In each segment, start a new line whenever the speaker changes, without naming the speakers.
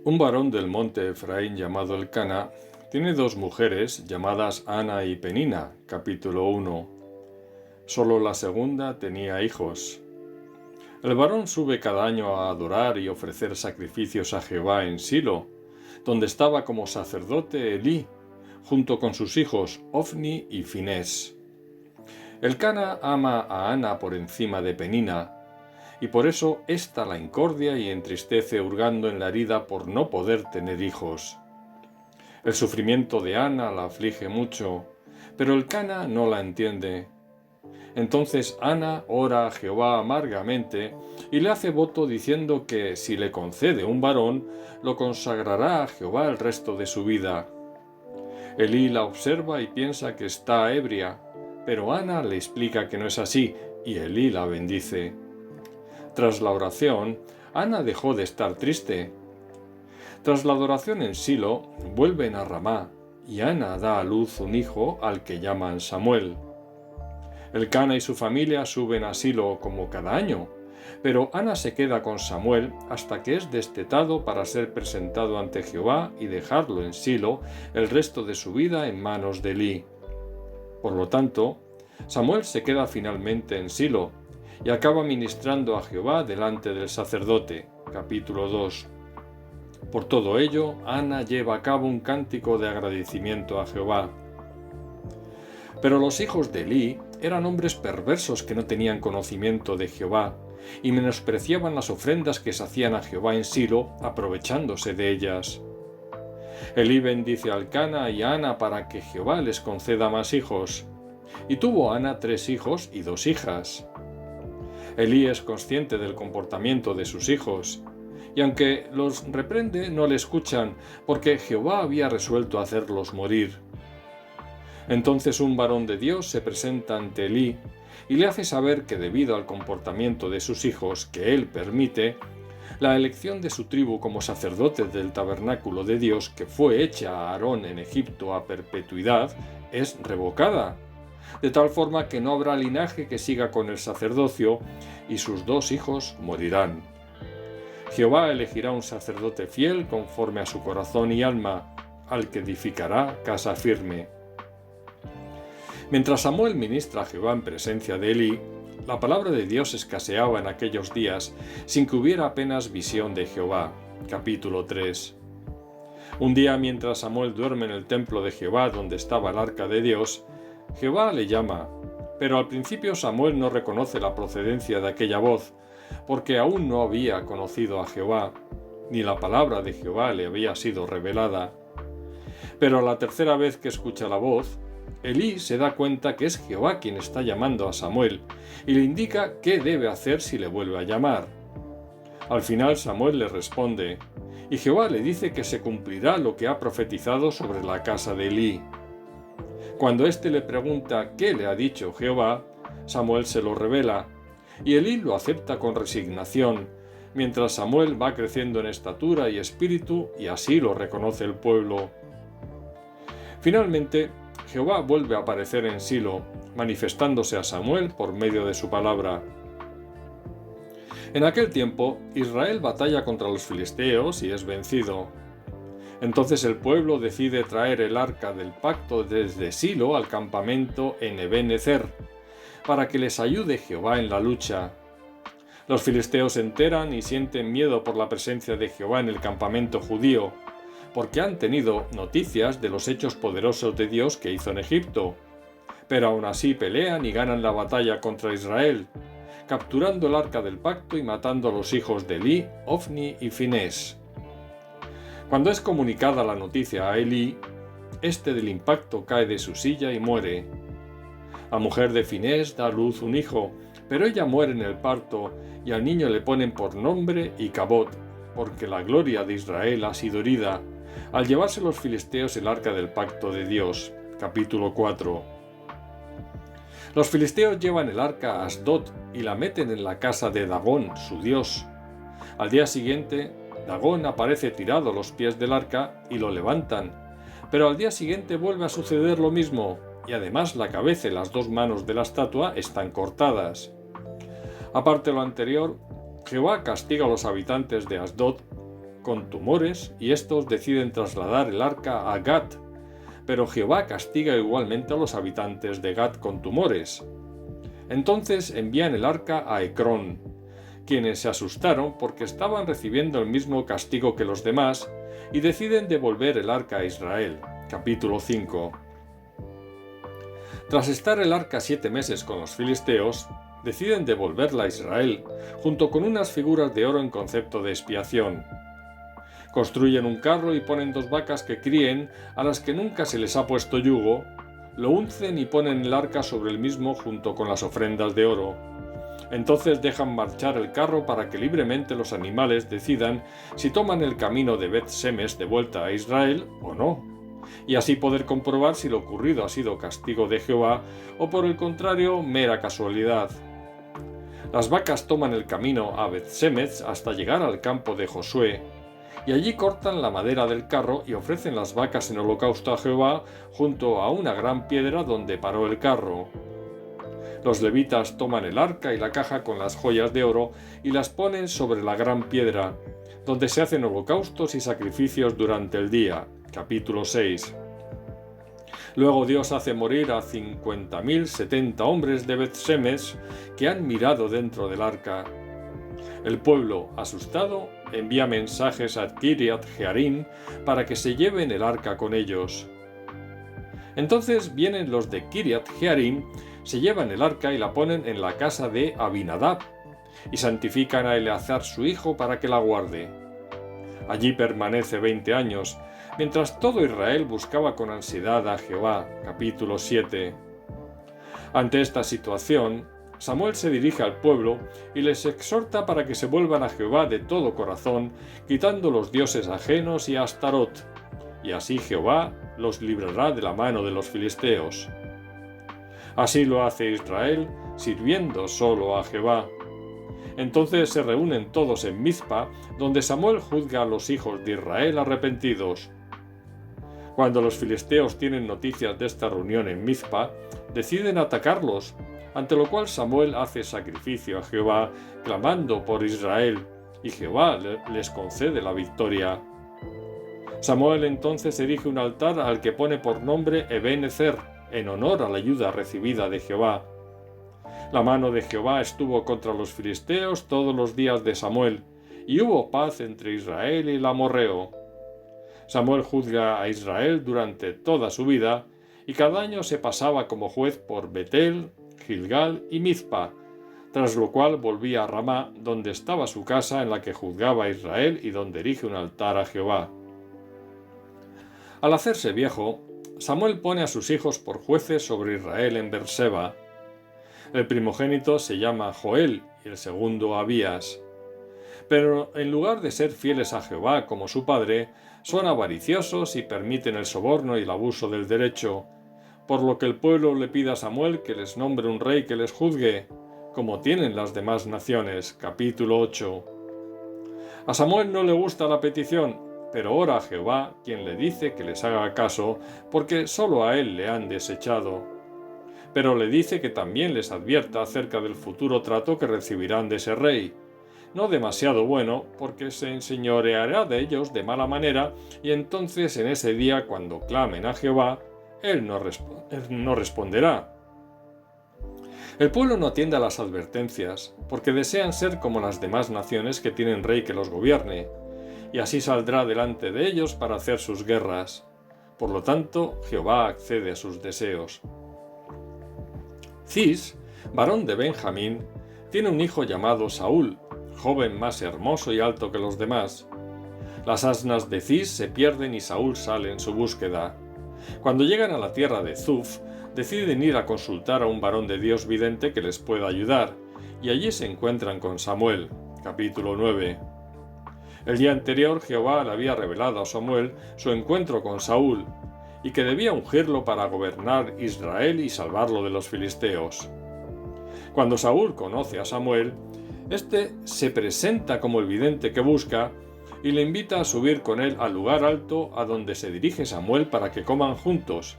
Un varón del monte Efraín llamado Elcana tiene dos mujeres llamadas Ana y Penina, capítulo 1. Solo la segunda tenía hijos. El varón sube cada año a adorar y ofrecer sacrificios a Jehová en Silo, donde estaba como sacerdote Elí, junto con sus hijos Ofni y Finés. Elcana ama a Ana por encima de Penina, y por eso ésta la incordia y entristece hurgando en la herida por no poder tener hijos. El sufrimiento de Ana la aflige mucho, pero Elcana no la entiende. Entonces Ana ora a Jehová amargamente y le hace voto diciendo que si le concede un varón, lo consagrará a Jehová el resto de su vida. Elí la observa y piensa que está ebria, pero Ana le explica que no es así y Elí la bendice. Tras la oración, Ana dejó de estar triste. Tras la adoración en Silo, vuelven a Ramá, y Ana da a luz un hijo al que llaman Samuel. Elcana y su familia suben a Silo como cada año, pero Ana se queda con Samuel hasta que es destetado para ser presentado ante Jehová y dejarlo en Silo el resto de su vida en manos de Elí. Por lo tanto, Samuel se queda finalmente en Silo, y acaba ministrando a Jehová delante del sacerdote. Capítulo 2. Por todo ello, Ana lleva a cabo un cántico de agradecimiento a Jehová. Pero los hijos de Elí eran hombres perversos que no tenían conocimiento de Jehová, y menospreciaban las ofrendas que se hacían a Jehová en Silo, aprovechándose de ellas. Elí bendice a Elcana y a Ana para que Jehová les conceda más hijos, y tuvo Ana 3 hijos y 2 hijas. Elí es consciente del comportamiento de sus hijos, y aunque los reprende no le escuchan, porque Jehová había resuelto hacerlos morir. Entonces un varón de Dios se presenta ante Elí y le hace saber que debido al comportamiento de sus hijos que él permite, la elección de su tribu como sacerdote del tabernáculo de Dios que fue hecha a Aarón en Egipto a perpetuidad es revocada, de tal forma que no habrá linaje que siga con el sacerdocio, y sus 2 hijos morirán. Jehová elegirá un sacerdote fiel conforme a su corazón y alma, al que edificará casa firme. Mientras Samuel ministra a Jehová en presencia de Elí, la palabra de Dios escaseaba en aquellos días, sin que hubiera apenas visión de Jehová. Capítulo 3. Un día, mientras Samuel duerme en el templo de Jehová donde estaba el arca de Dios, Jehová le llama, pero al principio Samuel no reconoce la procedencia de aquella voz, porque aún no había conocido a Jehová, ni la palabra de Jehová le había sido revelada. Pero a la tercera vez que escucha la voz, Elí se da cuenta que es Jehová quien está llamando a Samuel, y le indica qué debe hacer si le vuelve a llamar. Al final Samuel le responde, y Jehová le dice que se cumplirá lo que ha profetizado sobre la casa de Elí. Cuando éste le pregunta qué le ha dicho Jehová, Samuel se lo revela, y Elí lo acepta con resignación, mientras Samuel va creciendo en estatura y espíritu, y así lo reconoce el pueblo. Finalmente, Jehová vuelve a aparecer en Silo, manifestándose a Samuel por medio de su palabra. En aquel tiempo, Israel batalla contra los filisteos y es vencido. Entonces el pueblo decide traer el arca del pacto desde Silo al campamento en Eben-ezer, para que les ayude Jehová en la lucha. Los filisteos se enteran y sienten miedo por la presencia de Jehová en el campamento judío, porque han tenido noticias de los hechos poderosos de Dios que hizo en Egipto. Pero aún así pelean y ganan la batalla contra Israel, capturando el arca del pacto y matando a los hijos de Elí, Ofni y Finés. Cuando es comunicada la noticia a Elí, este del impacto cae de su silla y muere. La mujer de Finés da a luz un hijo, pero ella muere en el parto y al niño le ponen por nombre Icabod, porque la gloria de Israel ha sido herida, al llevarse los filisteos el arca del pacto de Dios. Capítulo 4. Los filisteos llevan el arca a Asdod y la meten en la casa de Dagón, su dios. Al día siguiente, Dagón aparece tirado a los pies del arca y lo levantan, pero al día siguiente vuelve a suceder lo mismo, y además la cabeza y las 2 manos de la estatua están cortadas. Aparte de lo anterior, Jehová castiga a los habitantes de Asdod con tumores y estos deciden trasladar el arca a Gat, pero Jehová castiga igualmente a los habitantes de Gat con tumores. Entonces envían el arca a Ecrón, quienes se asustaron porque estaban recibiendo el mismo castigo que los demás y deciden devolver el arca a Israel. Capítulo 5. Tras estar el arca 7 meses con los filisteos, deciden devolverla a Israel, junto con unas figuras de oro en concepto de expiación. Construyen un carro y ponen 2 vacas que críen, a las que nunca se les ha puesto yugo, lo uncen y ponen el arca sobre el mismo junto con las ofrendas de oro. Entonces dejan marchar el carro para que libremente los animales decidan si toman el camino de Bet-Semes de vuelta a Israel o no, y así poder comprobar si lo ocurrido ha sido castigo de Jehová o por el contrario mera casualidad. Las vacas toman el camino a Bet-Semes hasta llegar al campo de Josué, y allí cortan la madera del carro y ofrecen las vacas en holocausto a Jehová junto a una gran piedra donde paró el carro. Los levitas toman el arca y la caja con las joyas de oro y las ponen sobre la gran piedra, donde se hacen holocaustos y sacrificios durante el día. Capítulo 6. Luego Dios hace morir a 50.070 hombres de Bet-Semes que han mirado dentro del arca. El pueblo, asustado, envía mensajes a Kiriat Jearim para que se lleven el arca con ellos. Entonces vienen los de Kiriat Jearim, se llevan el arca y la ponen en la casa de Abinadab, y santifican a Eleazar su hijo para que la guarde. Allí permanece 20 años, mientras todo Israel buscaba con ansiedad a Jehová. Capítulo 7. Ante esta situación, Samuel se dirige al pueblo y les exhorta para que se vuelvan a Jehová de todo corazón, quitando los dioses ajenos y a Astarot, y así Jehová los librará de la mano de los filisteos. Así lo hace Israel, sirviendo solo a Jehová. Entonces se reúnen todos en Mizpa, donde Samuel juzga a los hijos de Israel arrepentidos. Cuando los filisteos tienen noticias de esta reunión en Mizpa, deciden atacarlos, ante lo cual Samuel hace sacrificio a Jehová, clamando por Israel, y Jehová les concede la victoria. Samuel entonces erige un altar al que pone por nombre Eben-Ezer, en honor a la ayuda recibida de Jehová. La mano de Jehová estuvo contra los filisteos todos los días de Samuel, y hubo paz entre Israel y el amorreo. Samuel juzga a Israel durante toda su vida, y cada año se pasaba como juez por Betel, Gilgal y Mizpa, tras lo cual volvía a Ramá, donde estaba su casa en la que juzgaba a Israel y donde erige un altar a Jehová. Al hacerse viejo, Samuel pone a sus hijos por jueces sobre Israel en Berseba. El primogénito se llama Joel y el segundo Abías. Pero en lugar de ser fieles a Jehová como su padre, son avariciosos y permiten el soborno y el abuso del derecho, por lo que el pueblo le pide a Samuel que les nombre un rey que les juzgue, como tienen las demás naciones. Capítulo 8. A Samuel no le gusta la petición, pero ora a Jehová, quien le dice que les haga caso, porque solo a él le han desechado. Pero le dice que también les advierta acerca del futuro trato que recibirán de ese rey. No demasiado bueno, porque se enseñoreará de ellos de mala manera, y entonces en ese día, cuando clamen a Jehová, él no responderá. El pueblo no atiende a las advertencias, porque desean ser como las demás naciones que tienen rey que los gobierne, y así saldrá delante de ellos para hacer sus guerras. Por lo tanto, Jehová accede a sus deseos. Cis, varón de Benjamín, tiene un hijo llamado Saúl, joven más hermoso y alto que los demás. Las asnas de Cis se pierden y Saúl sale en su búsqueda. Cuando llegan a la tierra de Zuf, deciden ir a consultar a un varón de Dios vidente que les pueda ayudar, y allí se encuentran con Samuel. Capítulo 9. El día anterior Jehová le había revelado a Samuel su encuentro con Saúl, y que debía ungirlo para gobernar Israel y salvarlo de los filisteos. Cuando Saúl conoce a Samuel, este se presenta como el vidente que busca y le invita a subir con él al lugar alto a donde se dirige Samuel para que coman juntos,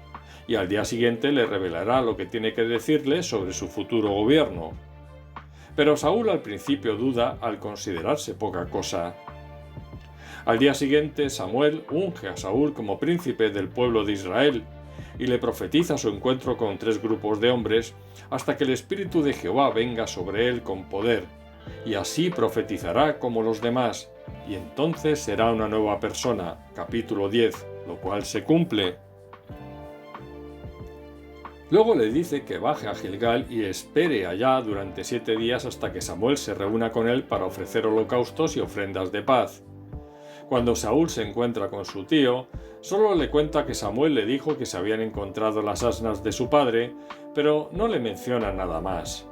y al día siguiente le revelará lo que tiene que decirle sobre su futuro gobierno. Pero Saúl al principio duda al considerarse poca cosa. Al día siguiente, Samuel unge a Saúl como príncipe del pueblo de Israel y le profetiza su encuentro con 3 grupos de hombres hasta que el Espíritu de Jehová venga sobre él con poder, y así profetizará como los demás, y entonces será una nueva persona. Capítulo 10, lo cual se cumple. Luego le dice que baje a Gilgal y espere allá durante 7 días hasta que Samuel se reúna con él para ofrecer holocaustos y ofrendas de paz. Cuando Saúl se encuentra con su tío, solo le cuenta que Samuel le dijo que se habían encontrado las asnas de su padre, pero no le menciona nada más.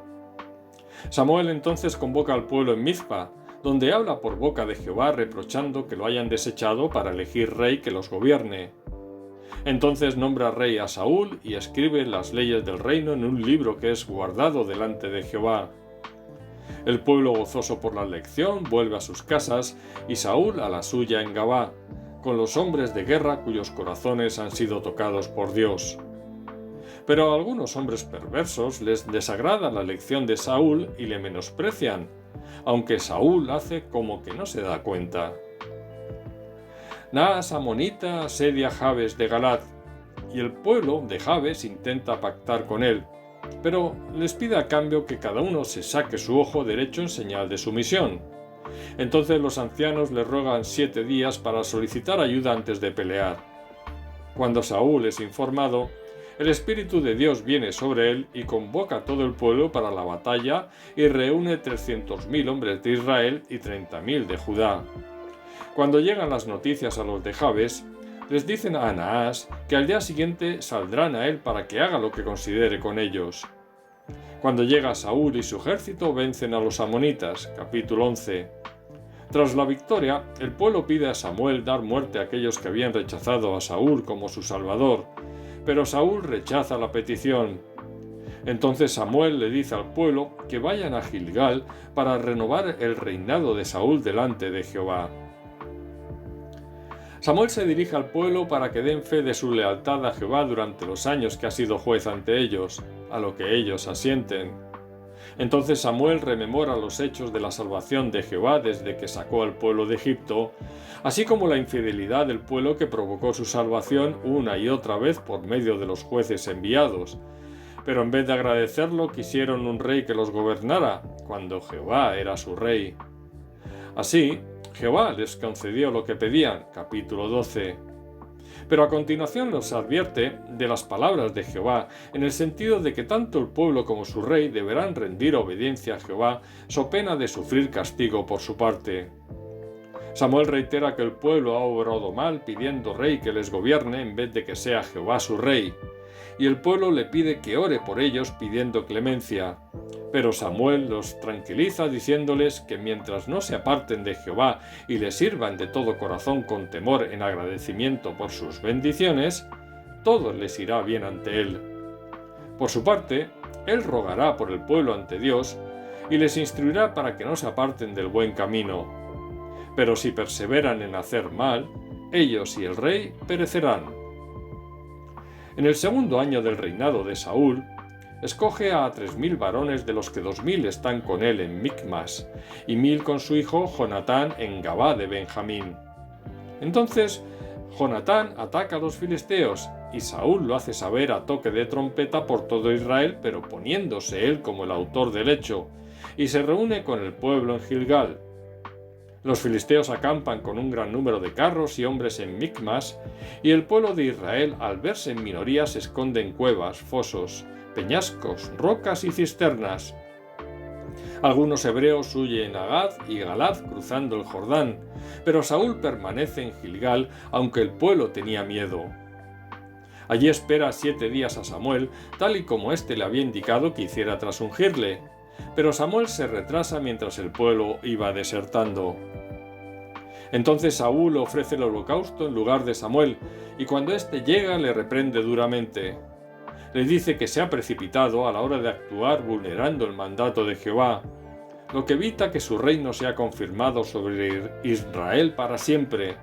Samuel entonces convoca al pueblo en Mizpa, donde habla por boca de Jehová reprochando que lo hayan desechado para elegir rey que los gobierne. Entonces nombra rey a Saúl y escribe las leyes del reino en un libro que es guardado delante de Jehová. El pueblo gozoso por la elección vuelve a sus casas y Saúl a la suya en Gabá, con los hombres de guerra cuyos corazones han sido tocados por Dios. Pero a algunos hombres perversos les desagrada la elección de Saúl y le menosprecian, aunque Saúl hace como que no se da cuenta. Naas amonita asedia a Jabes de Galad, y el pueblo de Jabes intenta pactar con él, pero les pide a cambio que cada uno se saque su ojo derecho en señal de sumisión. Entonces los ancianos le ruegan 7 días para solicitar ayuda antes de pelear. Cuando Saúl es informado, el Espíritu de Dios viene sobre él y convoca a todo el pueblo para la batalla y reúne 300.000 hombres de Israel y 30.000 de Judá. Cuando llegan las noticias a los de Jabes, les dicen a Naas que al día siguiente saldrán a él para que haga lo que considere con ellos. Cuando llega Saúl y su ejército vencen a los amonitas. Capítulo 11. Tras la victoria, el pueblo pide a Samuel dar muerte a aquellos que habían rechazado a Saúl como su salvador, pero Saúl rechaza la petición. Entonces Samuel le dice al pueblo que vayan a Gilgal para renovar el reinado de Saúl delante de Jehová. Samuel se dirige al pueblo para que den fe de su lealtad a Jehová durante los años que ha sido juez ante ellos, a lo que ellos asienten. Entonces Samuel rememora los hechos de la salvación de Jehová desde que sacó al pueblo de Egipto, así como la infidelidad del pueblo que provocó su salvación una y otra vez por medio de los jueces enviados. Pero en vez de agradecerlo, quisieron un rey que los gobernara, cuando Jehová era su rey. Así, Jehová les concedió lo que pedían. Capítulo 12. Pero a continuación nos advierte de las palabras de Jehová, en el sentido de que tanto el pueblo como su rey deberán rendir obediencia a Jehová, so pena de sufrir castigo por su parte. Samuel reitera que el pueblo ha obrado mal pidiendo rey que les gobierne en vez de que sea Jehová su rey, y el pueblo le pide que ore por ellos pidiendo clemencia. Pero Samuel los tranquiliza diciéndoles que mientras no se aparten de Jehová y le sirvan de todo corazón con temor en agradecimiento por sus bendiciones, todo les irá bien ante él. Por su parte, él rogará por el pueblo ante Dios y les instruirá para que no se aparten del buen camino. Pero si perseveran en hacer mal, ellos y el rey perecerán. En el segundo año del reinado de Saúl, escoge a 3.000 varones, de los que 2.000 están con él en Micmas, y 1.000 con su hijo Jonatán en Gabá de Benjamín. Entonces Jonatán ataca a los filisteos, y Saúl lo hace saber a toque de trompeta por todo Israel, pero poniéndose él como el autor del hecho, y se reúne con el pueblo en Gilgal. Los filisteos acampan con un gran número de carros y hombres en Micmas, y el pueblo de Israel, al verse en minoría, se esconde en cuevas, fosos, peñascos, rocas y cisternas. Algunos hebreos huyen a Gad y Galad cruzando el Jordán, pero Saúl permanece en Gilgal, aunque el pueblo tenía miedo. Allí espera 7 días a Samuel, tal y como éste le había indicado que hiciera tras ungirle, pero Samuel se retrasa mientras el pueblo iba desertando. Entonces Saúl ofrece el holocausto en lugar de Samuel, y cuando éste llega le reprende duramente. Le dice que se ha precipitado a la hora de actuar vulnerando el mandato de Jehová, lo que evita que su reino sea confirmado sobre Israel para siempre.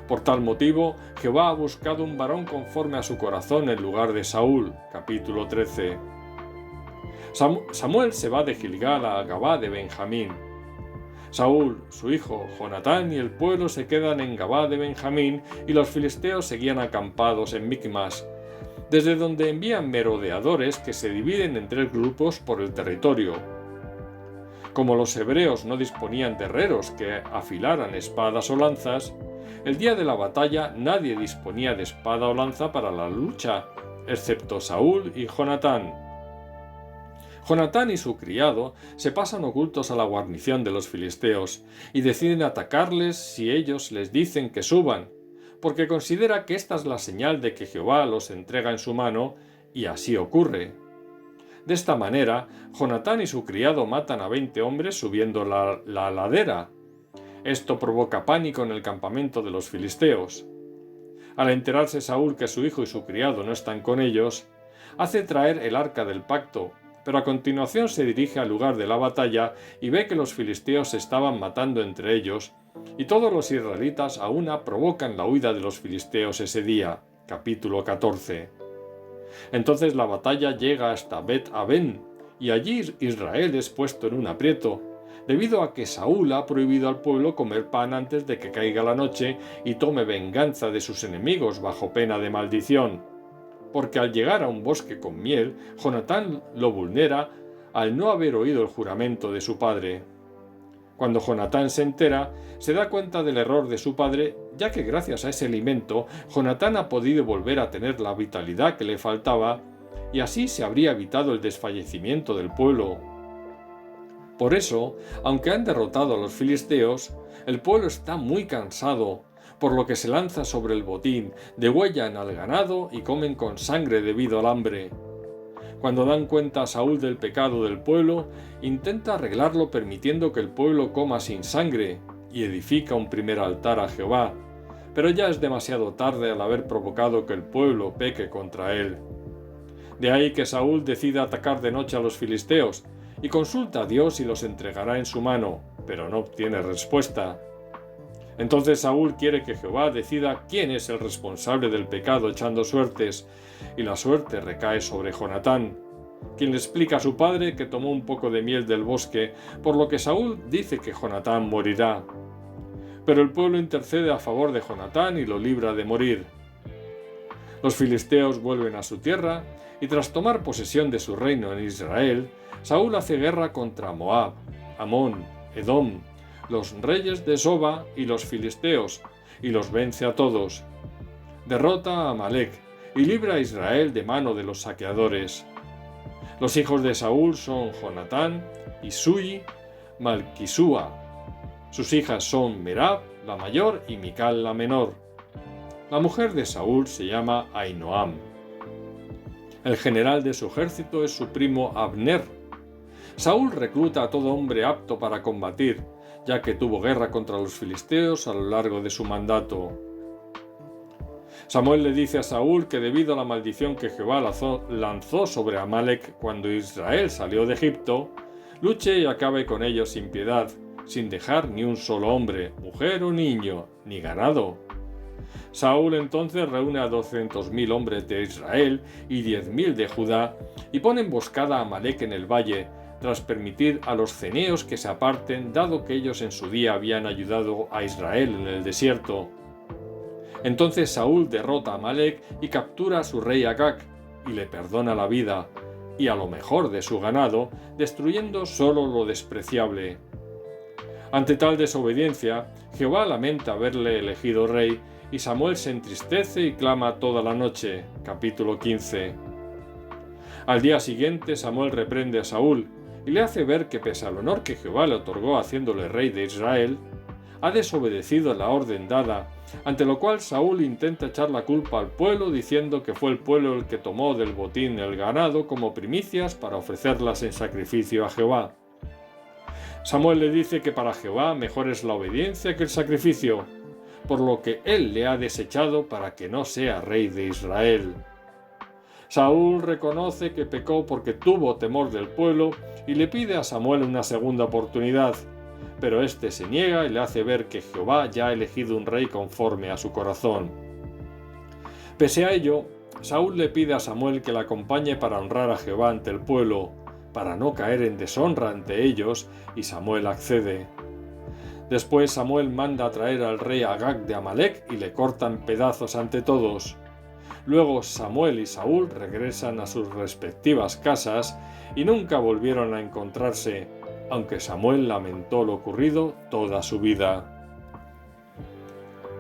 Por tal motivo, Jehová ha buscado un varón conforme a su corazón en lugar de Saúl. Capítulo 13. Samuel se va de Gilgal a Gabá de Benjamín. Saúl, su hijo, Jonatán y el pueblo se quedan en Gabá de Benjamín y los filisteos seguían acampados en Micmas, desde donde envían merodeadores que se dividen en 3 grupos por el territorio. Como los hebreos no disponían de herreros que afilaran espadas o lanzas, el día de la batalla nadie disponía de espada o lanza para la lucha, excepto Saúl y Jonatán. Jonatán y su criado se pasan ocultos a la guarnición de los filisteos y deciden atacarles si ellos les dicen que suban, porque considera que esta es la señal de que Jehová los entrega en su mano, y así ocurre. De esta manera, Jonatán y su criado matan a 20 hombres subiendo la ladera. Esto provoca pánico en el campamento de los filisteos. Al enterarse Saúl que su hijo y su criado no están con ellos, hace traer el arca del pacto, pero a continuación se dirige al lugar de la batalla y ve que los filisteos se estaban matando entre ellos, y todos los israelitas a una provocan la huida de los filisteos ese día. Capítulo 14. Entonces la batalla llega hasta Bet-Aven, y allí Israel es puesto en un aprieto, debido a que Saúl ha prohibido al pueblo comer pan antes de que caiga la noche y tome venganza de sus enemigos bajo pena de maldición. Porque al llegar a un bosque con miel, Jonatán lo vulnera al no haber oído el juramento de su padre. Cuando Jonatán se entera, se da cuenta del error de su padre, ya que gracias a ese alimento, Jonatán ha podido volver a tener la vitalidad que le faltaba, y así se habría evitado el desfallecimiento del pueblo. Por eso, aunque han derrotado a los filisteos, el pueblo está muy cansado, por lo que se lanza sobre el botín, degüellan al ganado y comen con sangre debido al hambre. Cuando dan cuenta a Saúl del pecado del pueblo, intenta arreglarlo permitiendo que el pueblo coma sin sangre y edifica un primer altar a Jehová, pero ya es demasiado tarde al haber provocado que el pueblo peque contra él. De ahí que Saúl decida atacar de noche a los filisteos y consulta a Dios y los entregará en su mano, pero no obtiene respuesta. Entonces Saúl quiere que Jehová decida quién es el responsable del pecado echando suertes, y la suerte recae sobre Jonatán, quien le explica a su padre que tomó un poco de miel del bosque, por lo que Saúl dice que Jonatán morirá. Pero el pueblo intercede a favor de Jonatán y lo libra de morir. Los filisteos vuelven a su tierra, y tras tomar posesión de su reino en Israel, Saúl hace guerra contra Moab, Amón, Edom, los reyes de Soba y los filisteos, y los vence a todos. Derrota a Amalec y libra a Israel de mano de los saqueadores. Los hijos de Saúl son Jonatán, Isui, Malquisúa. Sus hijas son Merab, la mayor, y Mical, la menor. La mujer de Saúl se llama Ahinoam. El general de su ejército es su primo Abner. Saúl recluta a todo hombre apto para combatir, ya que tuvo guerra contra los filisteos a lo largo de su mandato. Samuel le dice a Saúl que debido a la maldición que Jehová lanzó sobre Amalec cuando Israel salió de Egipto, luche y acabe con ellos sin piedad, sin dejar ni un solo hombre, mujer o niño, ni ganado. Saúl entonces reúne a 200.000 hombres de Israel y 10.000 de Judá y pone emboscada a Amalec en el valle, tras permitir a los ceneos que se aparten, dado que ellos en su día habían ayudado a Israel en el desierto. Entonces Saúl derrota a Amalec y captura a su rey Agag, y le perdona la vida, y a lo mejor de su ganado, destruyendo solo lo despreciable. Ante tal desobediencia, Jehová lamenta haberle elegido rey, y Samuel se entristece y clama toda la noche. Capítulo 15. Al día siguiente Samuel reprende a Saúl, y le hace ver que pese al honor que Jehová le otorgó haciéndole rey de Israel, ha desobedecido la orden dada, ante lo cual Saúl intenta echar la culpa al pueblo diciendo que fue el pueblo el que tomó del botín el ganado como primicias para ofrecerlas en sacrificio a Jehová. Samuel le dice que para Jehová mejor es la obediencia que el sacrificio, por lo que él le ha desechado para que no sea rey de Israel. Saúl reconoce que pecó porque tuvo temor del pueblo y le pide a Samuel una segunda oportunidad, pero éste se niega y le hace ver que Jehová ya ha elegido un rey conforme a su corazón. Pese a ello, Saúl le pide a Samuel que le acompañe para honrar a Jehová ante el pueblo, para no caer en deshonra ante ellos, y Samuel accede. Después Samuel manda a traer al rey Agag de Amalec y le cortan pedazos ante todos. Luego Samuel y Saúl regresan a sus respectivas casas y nunca volvieron a encontrarse, aunque Samuel lamentó lo ocurrido toda su vida.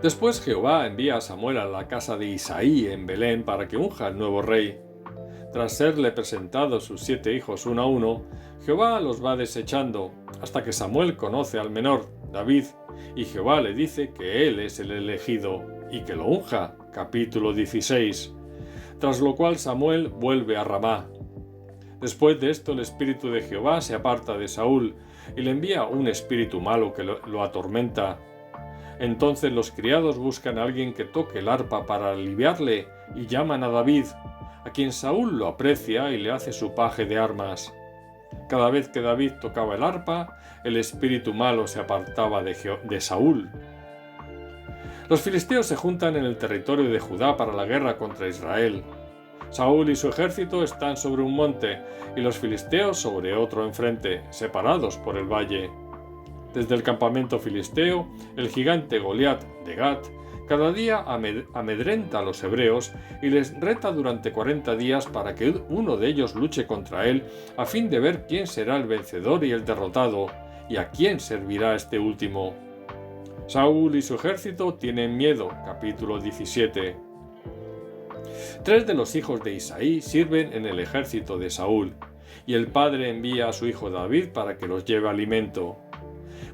Después Jehová envía a Samuel a la casa de Isaí en Belén para que unja al nuevo rey. Tras serle presentados sus 7 hijos uno a uno, Jehová los va desechando, hasta que Samuel conoce al menor, David, y Jehová le dice que él es el elegido, y que lo unja. Capítulo 16. Tras lo cual Samuel vuelve a Ramá. Después de esto el espíritu de Jehová se aparta de Saúl, y le envía un espíritu malo que lo atormenta. Entonces los criados buscan a alguien que toque el arpa para aliviarle, y llaman a David, a quien Saúl lo aprecia y le hace su paje de armas. Cada vez que David tocaba el arpa, el espíritu malo se apartaba de Saúl. Los filisteos se juntan en el territorio de Judá para la guerra contra Israel. Saúl y su ejército están sobre un monte y los filisteos sobre otro enfrente, separados por el valle. Desde el campamento filisteo, el gigante Goliat de Gat cada día amedrenta a los hebreos y les reta durante 40 días para que uno de ellos luche contra él a fin de ver quién será el vencedor y el derrotado, y a quién servirá este último. Saúl y su ejército tienen miedo. Capítulo 17. 3 de los hijos de Isaí sirven en el ejército de Saúl, y el padre envía a su hijo David para que los lleve alimento.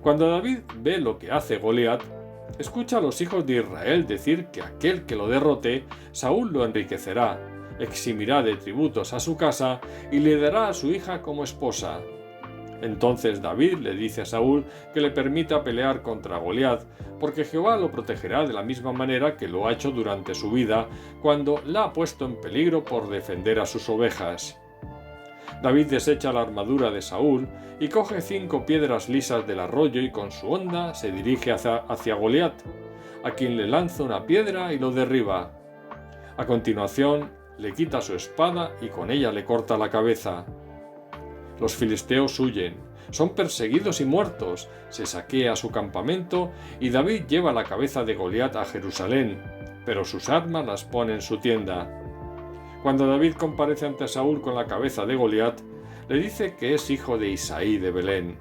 Cuando David ve lo que hace Goliat, escucha a los hijos de Israel decir que aquel que lo derrote, Saúl lo enriquecerá, eximirá de tributos a su casa y le dará a su hija como esposa. Entonces David le dice a Saúl que le permita pelear contra Goliat, porque Jehová lo protegerá de la misma manera que lo ha hecho durante su vida, cuando la ha puesto en peligro por defender a sus ovejas. David desecha la armadura de Saúl y coge 5 piedras lisas del arroyo y con su honda se dirige hacia Goliat, a quien le lanza una piedra y lo derriba. A continuación le quita su espada y con ella le corta la cabeza. Los filisteos huyen, son perseguidos y muertos, se saquea su campamento y David lleva la cabeza de Goliat a Jerusalén, pero sus armas las pone en su tienda. Cuando David comparece ante Saúl con la cabeza de Goliat, le dice que es hijo de Isaí de Belén.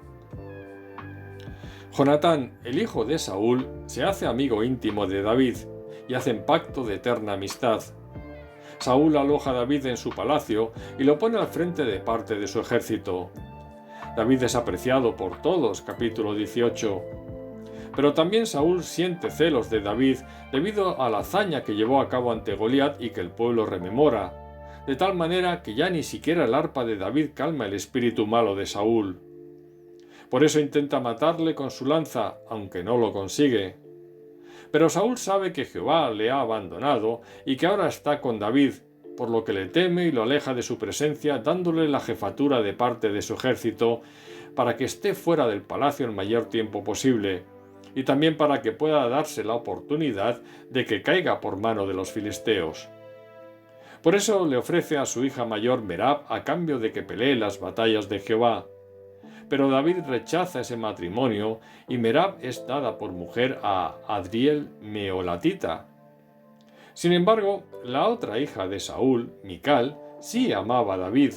Jonatán, el hijo de Saúl, se hace amigo íntimo de David y hacen pacto de eterna amistad. Saúl aloja a David en su palacio y lo pone al frente de parte de su ejército. David es apreciado por todos. Capítulo 18. Pero también Saúl siente celos de David debido a la hazaña que llevó a cabo ante Goliat y que el pueblo rememora, de tal manera que ya ni siquiera el arpa de David calma el espíritu malo de Saúl. Por eso intenta matarle con su lanza, aunque no lo consigue. Pero Saúl sabe que Jehová le ha abandonado y que ahora está con David, por lo que le teme y lo aleja de su presencia, dándole la jefatura de parte de su ejército para que esté fuera del palacio el mayor tiempo posible, y también para que pueda darse la oportunidad de que caiga por mano de los filisteos. Por eso le ofrece a su hija mayor Merab a cambio de que pelee las batallas de Jehová. Pero David rechaza ese matrimonio y Merab es dada por mujer a Adriel Meolatita. Sin embargo, la otra hija de Saúl, Mical, sí amaba a David,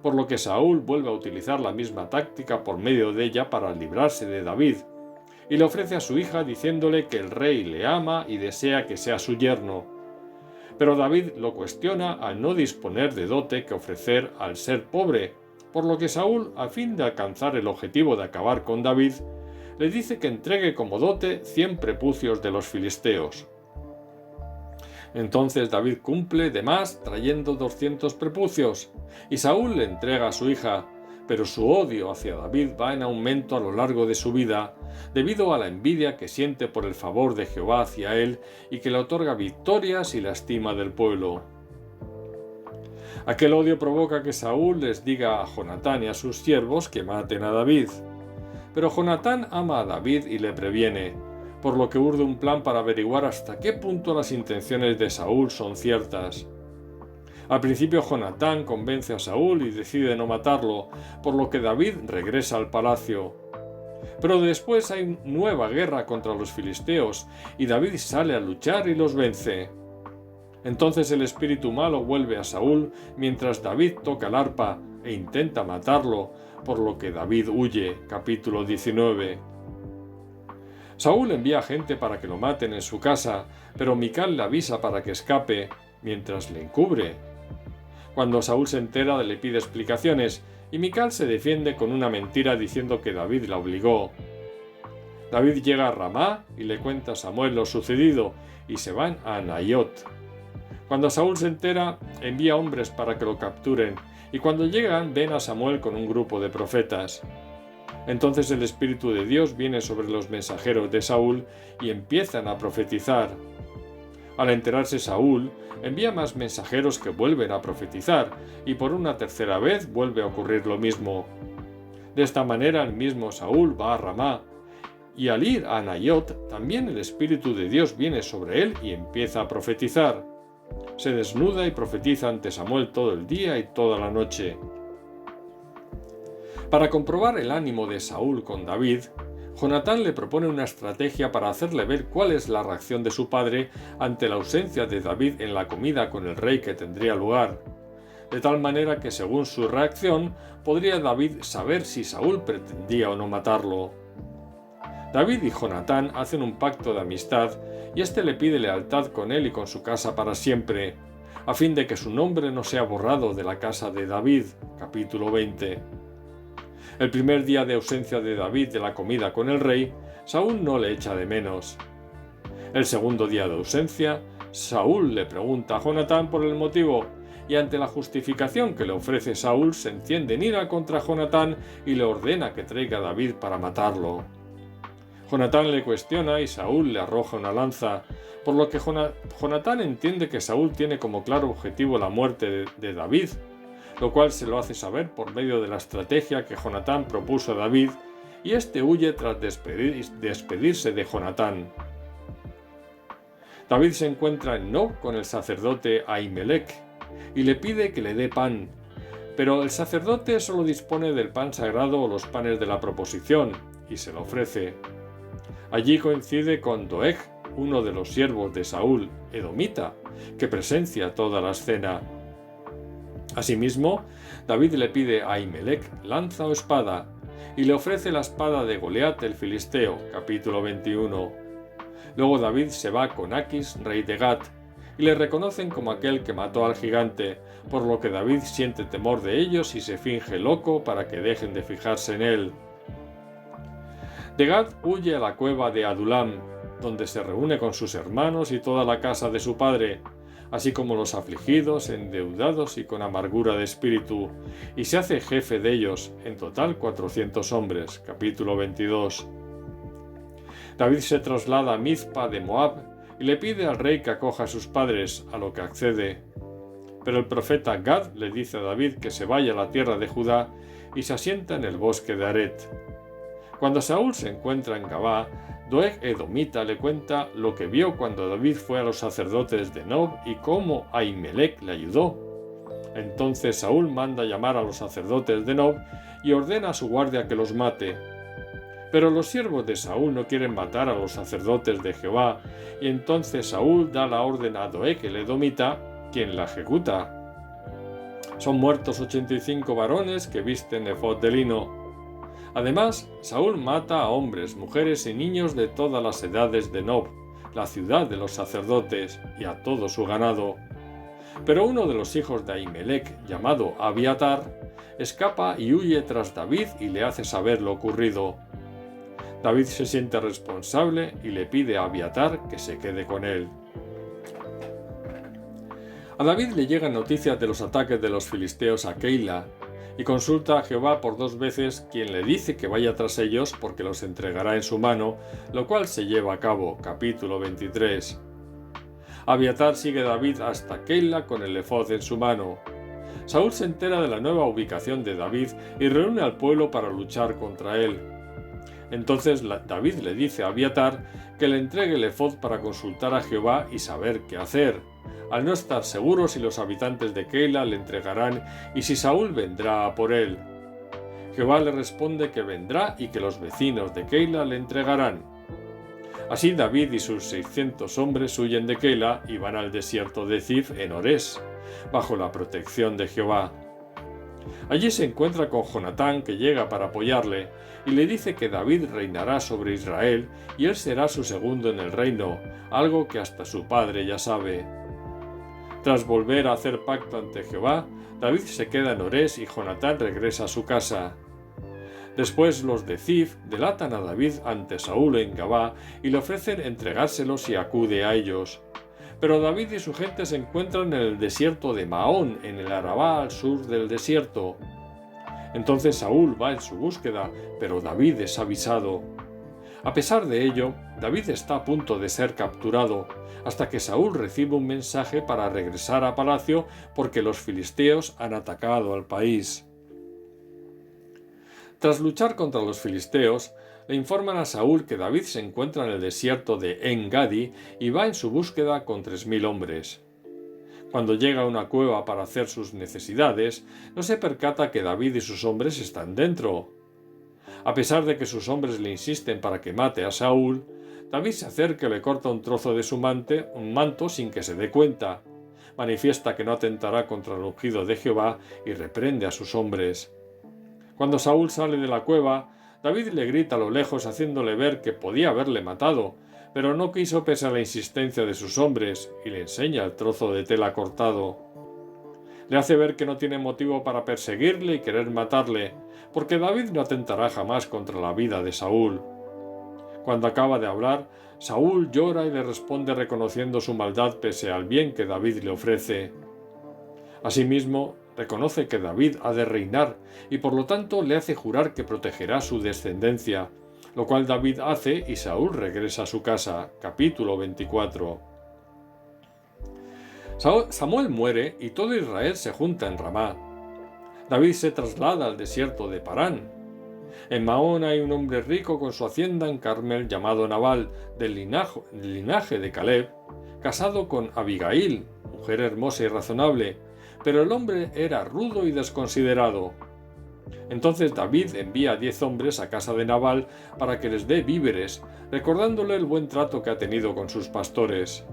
por lo que Saúl vuelve a utilizar la misma táctica por medio de ella para librarse de David, y le ofrece a su hija diciéndole que el rey le ama y desea que sea su yerno. Pero David lo cuestiona al no disponer de dote que ofrecer al ser pobre, por lo que Saúl, a fin de alcanzar el objetivo de acabar con David, le dice que entregue como dote 100 prepucios de los filisteos. Entonces David cumple de más trayendo 200 prepucios, y Saúl le entrega a su hija, pero su odio hacia David va en aumento a lo largo de su vida, debido a la envidia que siente por el favor de Jehová hacia él y que le otorga victorias y la estima del pueblo. Aquel odio provoca que Saúl les diga a Jonatán y a sus siervos que maten a David. Pero Jonatán ama a David y le previene, por lo que urde un plan para averiguar hasta qué punto las intenciones de Saúl son ciertas. Al principio Jonatán convence a Saúl y decide no matarlo, por lo que David regresa al palacio. Pero después hay nueva guerra contra los filisteos y David sale a luchar y los vence. Entonces el espíritu malo vuelve a Saúl mientras David toca el arpa e intenta matarlo, por lo que David huye. Capítulo 19. Saúl envía gente para que lo maten en su casa, pero Mical le avisa para que escape, mientras le encubre. Cuando Saúl se entera, le pide explicaciones, y Mical se defiende con una mentira diciendo que David la obligó. David llega a Ramá y le cuenta a Samuel lo sucedido, y se van a Naiot. Cuando Saúl se entera, envía hombres para que lo capturen, y cuando llegan ven a Samuel con un grupo de profetas. Entonces el Espíritu de Dios viene sobre los mensajeros de Saúl y empiezan a profetizar. Al enterarse Saúl, envía más mensajeros que vuelven a profetizar, y por una tercera vez vuelve a ocurrir lo mismo. De esta manera el mismo Saúl va a Ramá, y al ir a Naiot, también el Espíritu de Dios viene sobre él y empieza a profetizar. Se desnuda y profetiza ante Samuel todo el día y toda la noche. Para comprobar el ánimo de Saúl con David, Jonatán le propone una estrategia para hacerle ver cuál es la reacción de su padre ante la ausencia de David en la comida con el rey que tendría lugar, de tal manera que según su reacción podría David saber si Saúl pretendía o no matarlo. David y Jonatán hacen un pacto de amistad y éste le pide lealtad con él y con su casa para siempre, a fin de que su nombre no sea borrado de la casa de David. Capítulo 20. El primer día de ausencia de David de la comida con el rey, Saúl no le echa de menos. El segundo día de ausencia, Saúl le pregunta a Jonatán por el motivo, y ante la justificación que le ofrece Saúl se enciende en ira contra Jonatán y le ordena que traiga a David para matarlo. Jonatán le cuestiona y Saúl le arroja una lanza, por lo que Jonatán entiende que Saúl tiene como claro objetivo la muerte de David, lo cual se lo hace saber por medio de la estrategia que Jonatán propuso a David, y éste huye tras despedirse de Jonatán. David se encuentra en Nob con el sacerdote Ahimelech y le pide que le dé pan, pero el sacerdote solo dispone del pan sagrado o los panes de la proposición, y se lo ofrece. Allí coincide con Doeg, uno de los siervos de Saúl, edomita, que presencia toda la escena. Asimismo, David le pide a Ahimelech lanza o espada, y le ofrece la espada de Goliat el filisteo. Capítulo 21. Luego David se va con Aquis, rey de Gat, y le reconocen como aquel que mató al gigante, por lo que David siente temor de ellos y se finge loco para que dejen de fijarse en él. De Gat huye a la cueva de Adulam, donde se reúne con sus hermanos y toda la casa de su padre, así como los afligidos, endeudados y con amargura de espíritu, y se hace jefe de ellos, en total 400 hombres. Capítulo 22. David se traslada a Mizpa de Moab y le pide al rey que acoja a sus padres, a lo que accede. Pero el profeta Gad le dice a David que se vaya a la tierra de Judá y se asienta en el bosque de Aret. Cuando Saúl se encuentra en Gabá, Doeg edomita le cuenta lo que vio cuando David fue a los sacerdotes de Nob y cómo Ahimelech le ayudó. Entonces Saúl manda llamar a los sacerdotes de Nob y ordena a su guardia que los mate. Pero los siervos de Saúl no quieren matar a los sacerdotes de Jehová, y entonces Saúl da la orden a Doeg el edomita, quien la ejecuta. Son muertos 85 varones que visten efod de lino. Además, Saúl mata a hombres, mujeres y niños de todas las edades de Nob, la ciudad de los sacerdotes, y a todo su ganado. Pero uno de los hijos de Ahimelech, llamado Abiatar, escapa y huye tras David y le hace saber lo ocurrido. David se siente responsable y le pide a Abiatar que se quede con él. A David le llegan noticias de los ataques de los filisteos a Keila, y consulta a Jehová por 2 veces, quien le dice que vaya tras ellos porque los entregará en su mano, lo cual se lleva a cabo. Capítulo 23. Abiatar sigue a David hasta Keila con el efod en su mano. Saúl se entera de la nueva ubicación de David y reúne al pueblo para luchar contra él. Entonces David le dice a Abiatar que le entregue el efod para consultar a Jehová y saber qué hacer, al no estar seguro si los habitantes de Keila le entregarán y si Saúl vendrá a por él. Jehová le responde que vendrá y que los vecinos de Keila le entregarán. Así David y sus 600 hombres huyen de Keila y van al desierto de Zif en Orés, bajo la protección de Jehová. Allí se encuentra con Jonatán, que llega para apoyarle, y le dice que David reinará sobre Israel y él será su segundo en el reino, algo que hasta su padre ya sabe. Tras volver a hacer pacto ante Jehová, David se queda en Orés y Jonatán regresa a su casa. Después los de Zif delatan a David ante Saúl en Gabá y le ofrecen entregárselos y acude a ellos. Pero David y su gente se encuentran en el desierto de Maón, en el Arabá al sur del desierto. Entonces Saúl va en su búsqueda, pero David es avisado. A pesar de ello, David está a punto de ser capturado, hasta que Saúl recibe un mensaje para regresar a palacio porque los filisteos han atacado al país. Tras luchar contra los filisteos, le informan a Saúl que David se encuentra en el desierto de En-Gadi y va en su búsqueda con 3000 hombres. Cuando llega a una cueva para hacer sus necesidades, no se percata que David y sus hombres están dentro. A pesar de que sus hombres le insisten para que mate a Saúl, David se acerca y le corta un trozo de su manto sin que se dé cuenta. Manifiesta que no atentará contra el ungido de Jehová y reprende a sus hombres. Cuando Saúl sale de la cueva, David le grita a lo lejos haciéndole ver que podía haberle matado, pero no quiso pese a la insistencia de sus hombres y le enseña el trozo de tela cortado. Le hace ver que no tiene motivo para perseguirle y querer matarle, porque David no atentará jamás contra la vida de Saúl. Cuando acaba de hablar, Saúl llora y le responde reconociendo su maldad pese al bien que David le ofrece. Asimismo, reconoce que David ha de reinar y por lo tanto le hace jurar que protegerá su descendencia, lo cual David hace y Saúl regresa a su casa. Capítulo 24. Samuel muere y todo Israel se junta en Ramá. David se traslada al desierto de Parán. En Maón hay un hombre rico con su hacienda en Carmel llamado Nabal, del linaje de Caleb, casado con Abigail, mujer hermosa y razonable, pero el hombre era rudo y desconsiderado. Entonces David envía a 10 hombres a casa de Nabal para que les dé víveres, recordándole el buen trato que ha tenido con sus pastores.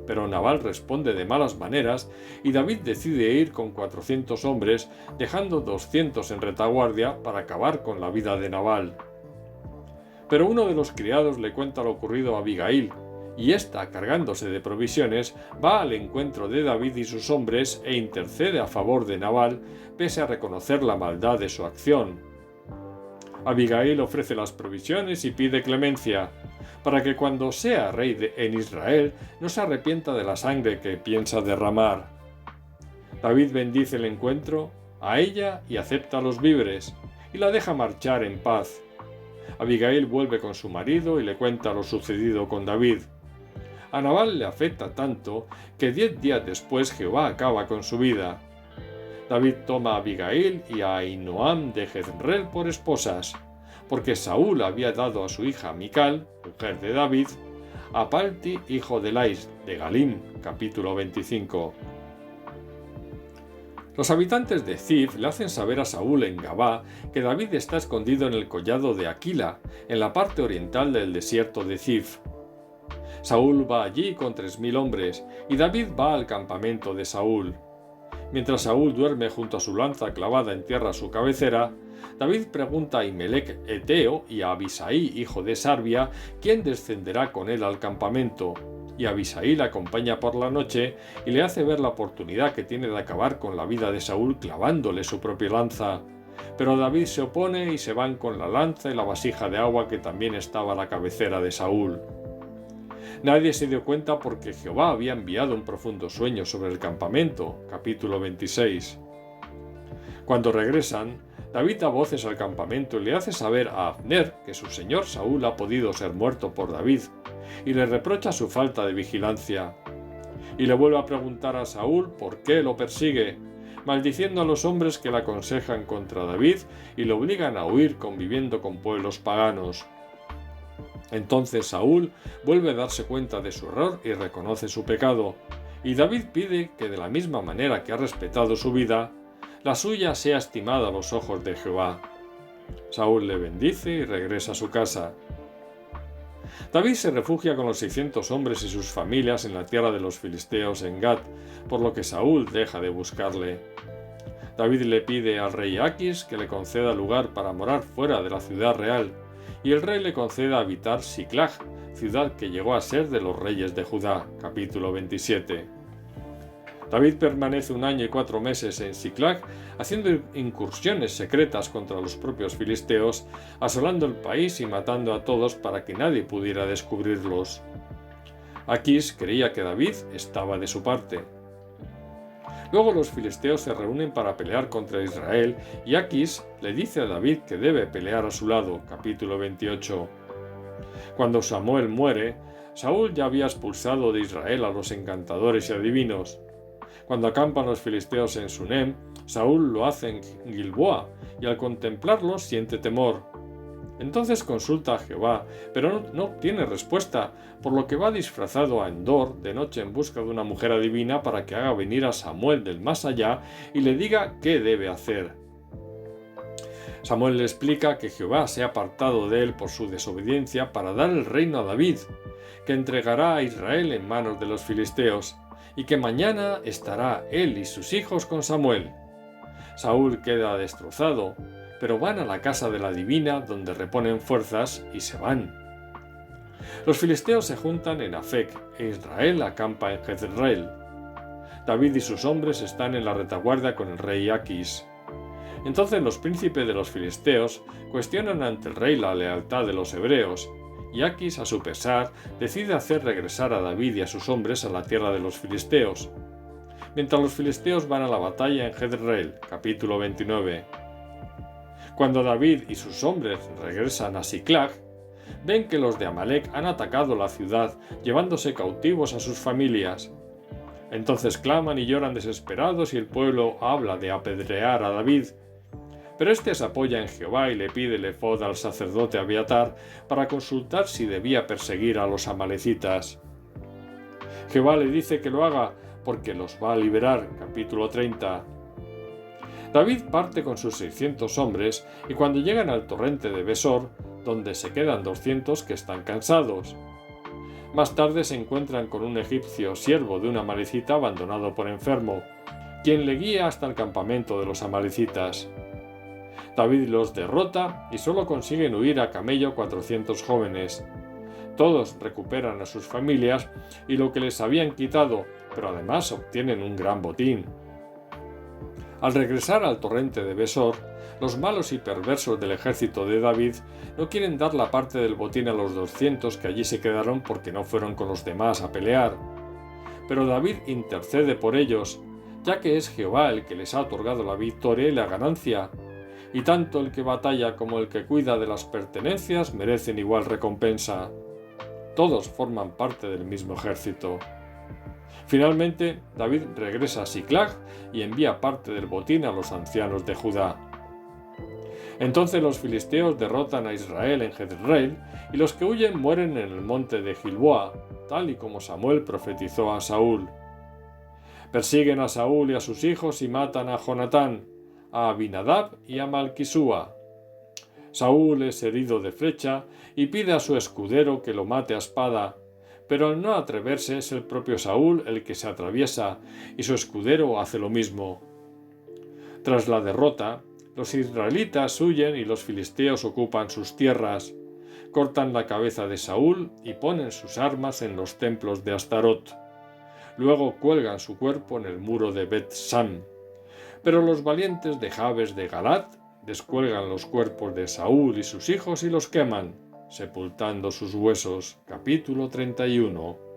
Pero Nabal responde de malas maneras y David decide ir con 400 hombres, dejando 200 en retaguardia para acabar con la vida de Nabal. Pero uno de los criados le cuenta lo ocurrido a Abigail, y ésta, cargándose de provisiones, va al encuentro de David y sus hombres e intercede a favor de Nabal, pese a reconocer la maldad de su acción. Abigail ofrece las provisiones y pide clemencia, para que cuando sea rey en Israel no se arrepienta de la sangre que piensa derramar. David bendice el encuentro a ella y acepta los víveres, y la deja marchar en paz. Abigail vuelve con su marido y le cuenta lo sucedido con David. A Nabal le afecta tanto que 10 días después Jehová acaba con su vida. David toma a Abigail y a Ahinoam de Jezreel por esposas, porque Saúl había dado a su hija Mical, mujer de David, a Palti, hijo de Lais, de Galim. Capítulo 25. Los habitantes de Zif le hacen saber a Saúl en Gabá que David está escondido en el collado de Aquila, en la parte oriental del desierto de Zif. Saúl va allí con 3000 hombres, y David va al campamento de Saúl. Mientras Saúl duerme junto a su lanza clavada en tierra a su cabecera, David pregunta a Ahimelech Eteo y a Abisai, hijo de Sarbia, quién descenderá con él al campamento, y Abisai le acompaña por la noche y le hace ver la oportunidad que tiene de acabar con la vida de Saúl clavándole su propia lanza. Pero David se opone y se van con la lanza y la vasija de agua que también estaba a la cabecera de Saúl. Nadie se dio cuenta porque Jehová había enviado un profundo sueño sobre el campamento. Capítulo 26. Cuando regresan, David da voces al campamento y le hace saber a Abner que su señor Saúl ha podido ser muerto por David, y le reprocha su falta de vigilancia. Y le vuelve a preguntar a Saúl por qué lo persigue, maldiciendo a los hombres que le aconsejan contra David y lo obligan a huir conviviendo con pueblos paganos. Entonces Saúl vuelve a darse cuenta de su error y reconoce su pecado, y David pide que de la misma manera que ha respetado su vida, la suya sea estimada a los ojos de Jehová. Saúl le bendice y regresa a su casa. David se refugia con los 600 hombres y sus familias en la tierra de los filisteos en Gat, por lo que Saúl deja de buscarle. David le pide al rey Aquis que le conceda lugar para morar fuera de la ciudad real, y el rey le concede habitar Siclag, ciudad que llegó a ser de los reyes de Judá. Capítulo 27. David permanece 1 año y 4 meses en Siclag, haciendo incursiones secretas contra los propios filisteos, asolando el país y matando a todos para que nadie pudiera descubrirlos. Aquis creía que David estaba de su parte. Luego los filisteos se reúnen para pelear contra Israel y Aquis le dice a David que debe pelear a su lado. Capítulo 28. Cuando Samuel muere, Saúl ya había expulsado de Israel a los encantadores y adivinos. Cuando acampan los filisteos en Sunem, Saúl lo hace en Gilboa y al contemplarlos siente temor. Entonces consulta a Jehová, pero no obtiene respuesta, por lo que va disfrazado a Endor de noche en busca de una mujer adivina para que haga venir a Samuel del más allá y le diga qué debe hacer. Samuel le explica que Jehová se ha apartado de él por su desobediencia para dar el reino a David, que entregará a Israel en manos de los filisteos, y que mañana estará él y sus hijos con Samuel. Saúl queda destrozado, pero van a la casa de la adivina donde reponen fuerzas y se van. Los filisteos se juntan en Afec e Israel acampa en Jezreel. David y sus hombres están en la retaguardia con el rey Aquis. Entonces los príncipes de los filisteos cuestionan ante el rey la lealtad de los hebreos, y Aquis, a su pesar, decide hacer regresar a David y a sus hombres a la tierra de los filisteos. Mientras los filisteos van a la batalla en Jezreel. Capítulo 29. Cuando David y sus hombres regresan a Siclag, ven que los de Amalec han atacado la ciudad, llevándose cautivos a sus familias. Entonces claman y lloran desesperados y el pueblo habla de apedrear a David. Pero éste se apoya en Jehová y le pide el efod al sacerdote Abiatar para consultar si debía perseguir a los amalecitas. Jehová le dice que lo haga porque los va a liberar. Capítulo 30. David parte con sus 600 hombres y cuando llegan al torrente de Besor, donde se quedan 200 que están cansados. Más tarde se encuentran con un egipcio siervo de una amalecita abandonado por enfermo, quien le guía hasta el campamento de los amalecitas. David los derrota y solo consiguen huir a camello 400 jóvenes. Todos recuperan a sus familias y lo que les habían quitado, pero además obtienen un gran botín. Al regresar al torrente de Besor, los malos y perversos del ejército de David no quieren dar la parte del botín a los 200 que allí se quedaron porque no fueron con los demás a pelear. Pero David intercede por ellos, ya que es Jehová el que les ha otorgado la victoria y la ganancia, y tanto el que batalla como el que cuida de las pertenencias merecen igual recompensa. Todos forman parte del mismo ejército. Finalmente, David regresa a Siclag y envía parte del botín a los ancianos de Judá. Entonces los filisteos derrotan a Israel en Jezreel y los que huyen mueren en el monte de Gilboa, tal y como Samuel profetizó a Saúl. Persiguen a Saúl y a sus hijos y matan a Jonatán, a Abinadab y a Malquisúa. Saúl es herido de flecha y pide a su escudero que lo mate a espada, pero al no atreverse es el propio Saúl el que se atraviesa y su escudero hace lo mismo. Tras la derrota, los israelitas huyen y los filisteos ocupan sus tierras, cortan la cabeza de Saúl y ponen sus armas en los templos de Astarot. Luego cuelgan su cuerpo en el muro de Bet-Sam. Pero los valientes de Jabes de Galat descuelgan los cuerpos de Saúl y sus hijos y los queman, sepultando sus huesos. Capítulo 31.